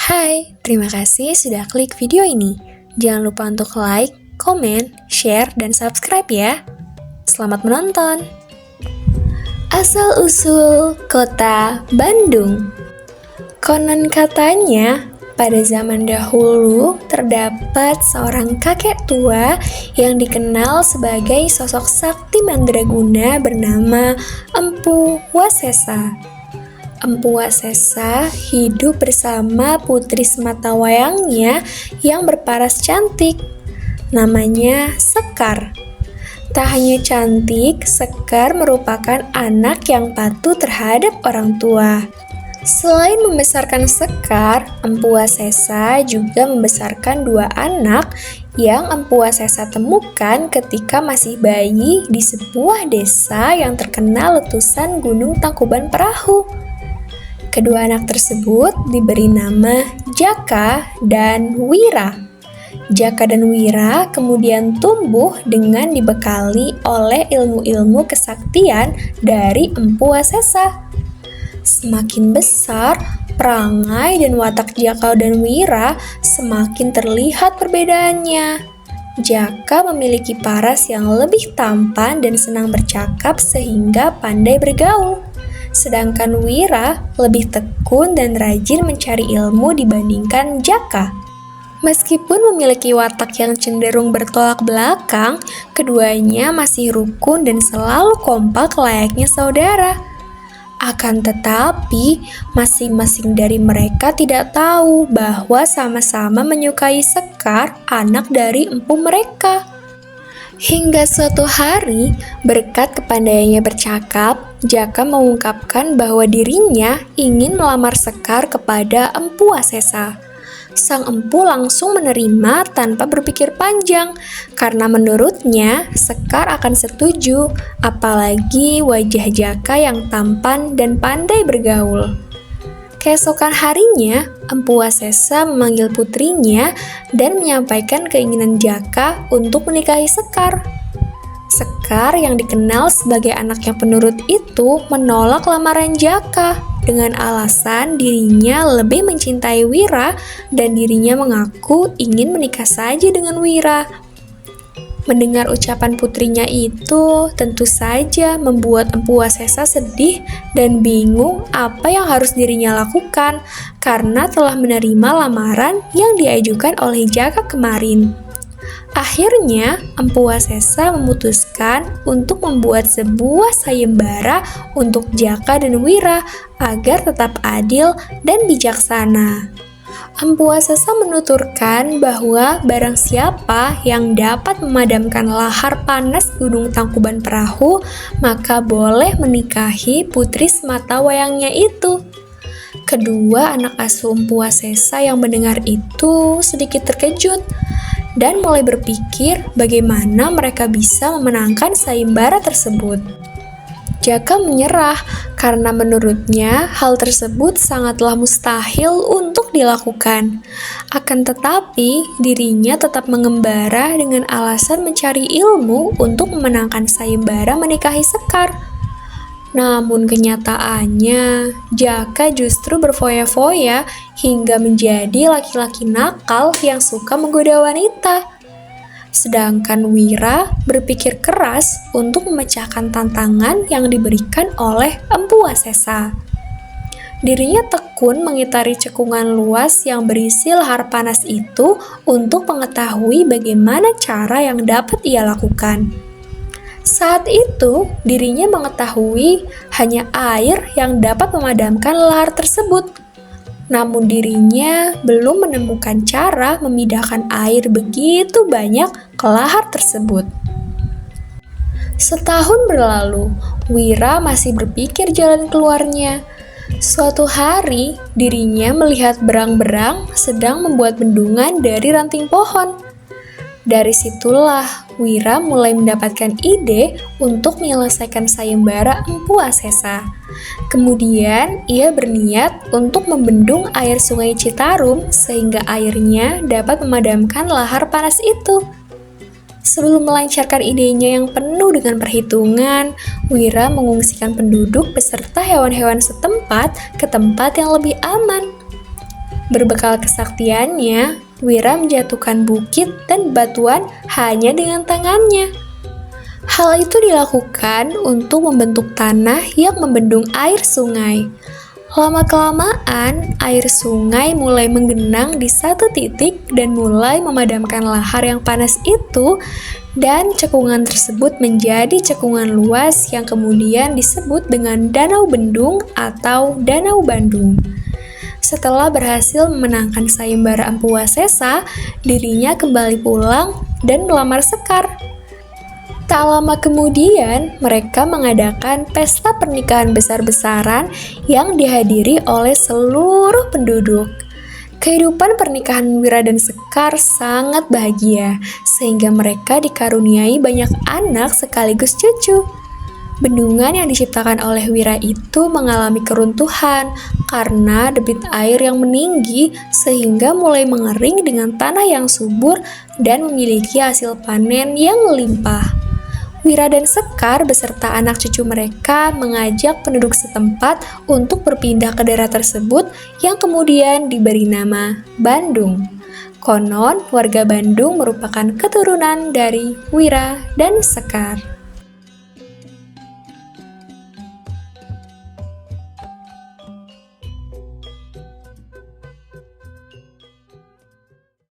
Hai, terima kasih sudah klik video ini. Jangan lupa untuk like, komen, share, dan subscribe ya. Selamat menonton! Asal-usul kota Bandung. Konon katanya, pada zaman dahulu terdapat seorang kakek tua yang dikenal sebagai sosok sakti mandraguna bernama Empu Wasesa. Empu Wasesa hidup bersama putri sematawayangnya yang berparas cantik. Namanya Sekar. Tak hanya cantik, Sekar merupakan anak yang patuh terhadap orang tua. Selain membesarkan Sekar, Empu Wasesa juga membesarkan dua anak yang Empu Wasesa temukan ketika masih bayi di sebuah desa yang terkenal letusan Gunung Tangkuban Perahu. Kedua anak tersebut diberi nama Jaka dan Wira. Jaka dan Wira kemudian tumbuh dengan dibekali oleh ilmu-ilmu kesaktian dari Empu Wasesa. Semakin besar, perangai dan watak Jaka dan Wira semakin terlihat perbedaannya. Jaka memiliki paras yang lebih tampan dan senang bercakap sehingga pandai bergaul. Sedangkan Wira lebih tekun dan rajin mencari ilmu dibandingkan Jaka. Meskipun memiliki watak yang cenderung bertolak belakang, keduanya masih rukun dan selalu kompak layaknya saudara. Akan tetapi, masing-masing dari mereka tidak tahu bahwa sama-sama menyukai Sekar, anak dari empu mereka. Hingga suatu hari, berkat kepandaiannya bercakap, Jaka mengungkapkan bahwa dirinya ingin melamar Sekar kepada Empu Wasesa. Sang empu langsung menerima tanpa berpikir panjang, karena menurutnya Sekar akan setuju, apalagi wajah Jaka yang tampan dan pandai bergaul. Keesokan harinya, Empu Wasesa memanggil putrinya dan menyampaikan keinginan Jaka untuk menikahi Sekar. Sekar yang dikenal sebagai anak yang penurut itu menolak lamaran Jaka dengan alasan dirinya lebih mencintai Wira dan dirinya mengaku ingin menikah saja dengan Wira. Mendengar ucapan putrinya itu, tentu saja membuat Empu Wasesa sedih dan bingung apa yang harus dirinya lakukan karena telah menerima lamaran yang diajukan oleh Jaka kemarin. Akhirnya, Empu Wasesa memutuskan untuk membuat sebuah sayembara untuk Jaka dan Wira agar tetap adil dan bijaksana. Empu Wasesa menuturkan bahwa barang siapa yang dapat memadamkan lahar panas Gunung Tangkuban Perahu, maka boleh menikahi putri sematawayangnya itu. Kedua anak asuh Empu Wasesa yang mendengar itu sedikit terkejut dan mulai berpikir bagaimana mereka bisa memenangkan sayembara tersebut. Jaka menyerah karena menurutnya hal tersebut sangatlah mustahil untuk dilakukan. Akan tetapi, dirinya tetap mengembara dengan alasan mencari ilmu untuk memenangkan sayembara menikahi Sekar. Namun kenyataannya, Jaka justru berfoya-foya hingga menjadi laki-laki nakal yang suka menggoda wanita. Sedangkan Wira berpikir keras untuk memecahkan tantangan yang diberikan oleh Empu Wasesa. Dirinya tekun mengitari cekungan luas yang berisi lahar panas itu untuk mengetahui bagaimana cara yang dapat ia lakukan. Saat itu, dirinya mengetahui hanya air yang dapat memadamkan lahar tersebut. Namun dirinya belum menemukan cara memindahkan air begitu banyak ke lahar tersebut. Setahun berlalu, Wira masih berpikir jalan keluarnya. Suatu hari, dirinya melihat berang-berang sedang membuat bendungan dari ranting pohon. Dari situlah Wira mulai mendapatkan ide untuk menyelesaikan sayembara Empu Wasesa. Kemudian ia berniat untuk membendung air sungai Citarum sehingga airnya dapat memadamkan lahar panas itu. Sebelum melancarkan idenya yang penuh dengan perhitungan, Wira mengungsikan penduduk beserta hewan-hewan setempat ke tempat yang lebih aman. Berbekal kesaktiannya, Wira menjatuhkan bukit dan batuan hanya dengan tangannya. Hal itu dilakukan untuk membentuk tanah yang membendung air sungai. Lama-kelamaan, air sungai mulai menggenang di satu titik dan mulai memadamkan lahar yang panas itu, dan cekungan tersebut menjadi cekungan luas yang kemudian disebut dengan Danau Bendung atau Danau Bandung. Setelah berhasil memenangkan sayembara Empu Wasesa, dirinya kembali pulang dan melamar Sekar. Tak lama kemudian, mereka mengadakan pesta pernikahan besar-besaran yang dihadiri oleh seluruh penduduk. Kehidupan pernikahan Wira dan Sekar sangat bahagia, sehingga mereka dikaruniai banyak anak sekaligus cucu. Bendungan yang diciptakan oleh Wira itu mengalami keruntuhan karena debit air yang meninggi sehingga mulai mengering dengan tanah yang subur dan memiliki hasil panen yang melimpah. Wira dan Sekar beserta anak cucu mereka mengajak penduduk setempat untuk berpindah ke daerah tersebut yang kemudian diberi nama Bandung. Konon, warga Bandung merupakan keturunan dari Wira dan Sekar.